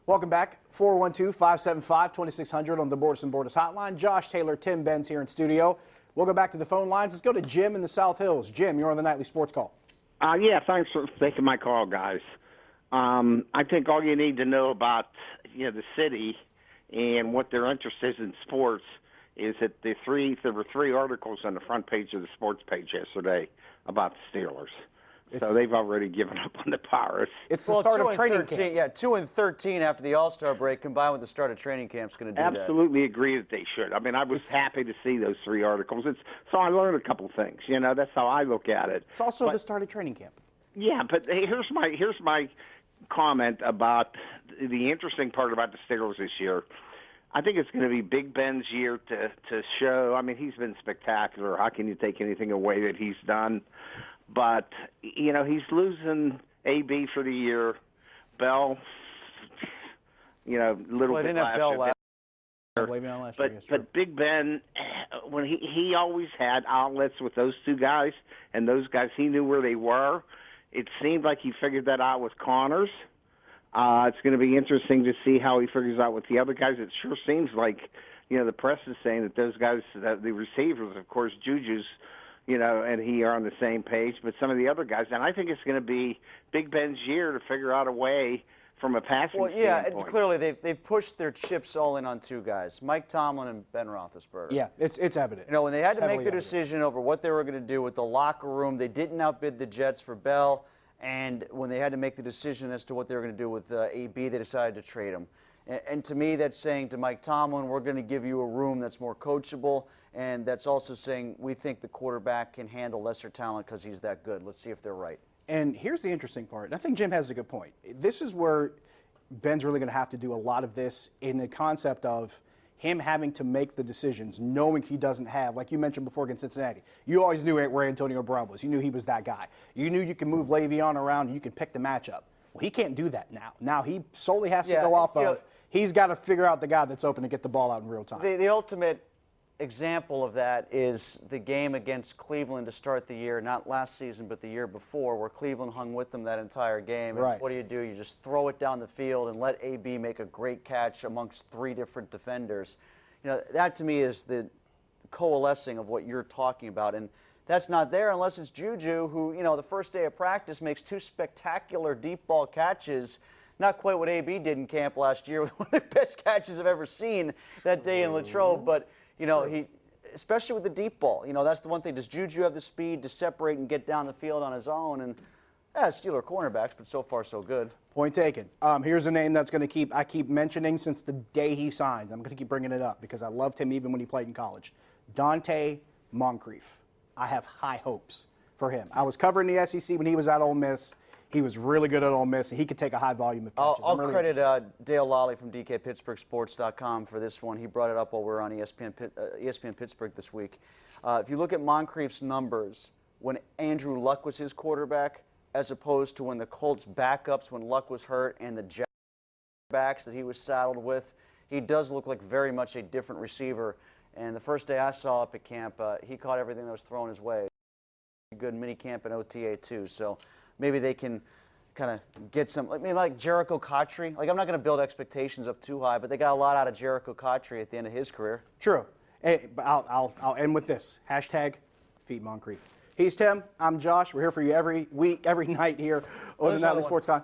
Welcome back. 412-575-2600 on the Bordas and Bordas hotline. Josh, Taylor, Tim, Benz here in studio. We'll go back to the phone lines. Let's go to Jim in the South Hills. Jim, you're on the Nightly Sports Call. Yeah, thanks for taking my call, guys. I think all you need to know about the city and what their interest is in sports is that there were three articles on the front page of the sports page yesterday about the Steelers. So they've already given up on the Pirates. It's the start of training 13, camp. Yeah, 2-13 after the All-Star break combined with the start of training camp is going to do that. Absolutely agree that they should. I mean, I was happy to see those three articles. So I learned a couple things. That's how I look at it. It's also the start of training camp. Yeah, but here's my comment about the interesting part about the Steelers this year. I think it's going to be Big Ben's year to show. I mean, he's been spectacular. How can you take anything away that he's done? But, he's losing AB for the year. Bell, little bit last year. But Big Ben, when he always had outlets with those two guys, and those guys, he knew where they were. It seemed like he figured that out with Connors. It's going to be interesting to see how he figures out with the other guys. It sure seems like, the press is saying that those guys, the receivers, of course, Juju's, and he are on the same page, but some of the other guys. And I think it's going to be Big Ben's year to figure out a way from a passing standpoint. And clearly they've pushed their chips all in on two guys, Mike Tomlin and Ben Roethlisberger. Yeah, it's evident. When they had to make the decision over what they were going to do with the locker room, they didn't outbid the Jets for Bell. And when they had to make the decision as to what they were going to do with AB, they decided to trade him. And to me, that's saying to Mike Tomlin, we're going to give you a room that's more coachable. And that's also saying we think the quarterback can handle lesser talent because he's that good. Let's see if they're right. And here's the interesting part. I think Jim has a good point. This is where Ben's really going to have to do a lot of this in the concept of him having to make the decisions, knowing he doesn't have, like you mentioned before against Cincinnati, you always knew where Antonio Brown was. You knew he was that guy. You knew you can move Le'Veon around and you can pick the matchup. Well, he can't do that now. Now he solely has to go off of, he's got to figure out the guy that's open to get the ball out in real time. The ultimate example of that is the game against Cleveland to start the year, not last season, but the year before, where Cleveland hung with them that entire game. Right. What do? You just throw it down the field and let AB make a great catch amongst three different defenders. That to me is the coalescing of what you're talking about. And that's not there unless it's Juju, who, the first day of practice makes two spectacular deep ball catches. Not quite what AB did in camp last year with one of the best catches I've ever seen that day in Latrobe, but he, especially with the deep ball, that's the one thing. Does Juju have the speed to separate and get down the field on his own? And Steeler cornerbacks, but so far so good. Point taken. Here's a name that's going to I keep mentioning since the day he signed. I'm going to keep bringing it up because I loved him even when he played in college. Dante Moncrief. I have high hopes for him. I was covering the SEC when he was at Ole Miss. He was really good at Ole Miss, and he could take a high volume of catches. I'll credit Dale Lally from DKPittsburghSports.com for this one. He brought it up while we were on ESPN Pittsburgh this week. If you look at Moncrief's numbers, when Andrew Luck was his quarterback, as opposed to when the Colts backups, when Luck was hurt, and the Jags backs that he was saddled with, he does look like very much a different receiver. And the first day I saw up at camp, he caught everything that was thrown his way. Good mini camp and OTA too. So maybe they can kind of get some, like Jericho Cotchery. I'm not going to build expectations up too high, but they got a lot out of Jericho Cotchery at the end of his career. True. Hey, but I'll end with this. # Feed Moncrief. He's Tim. I'm Josh. We're here for you every week, every night here on the Nightly Sports Con.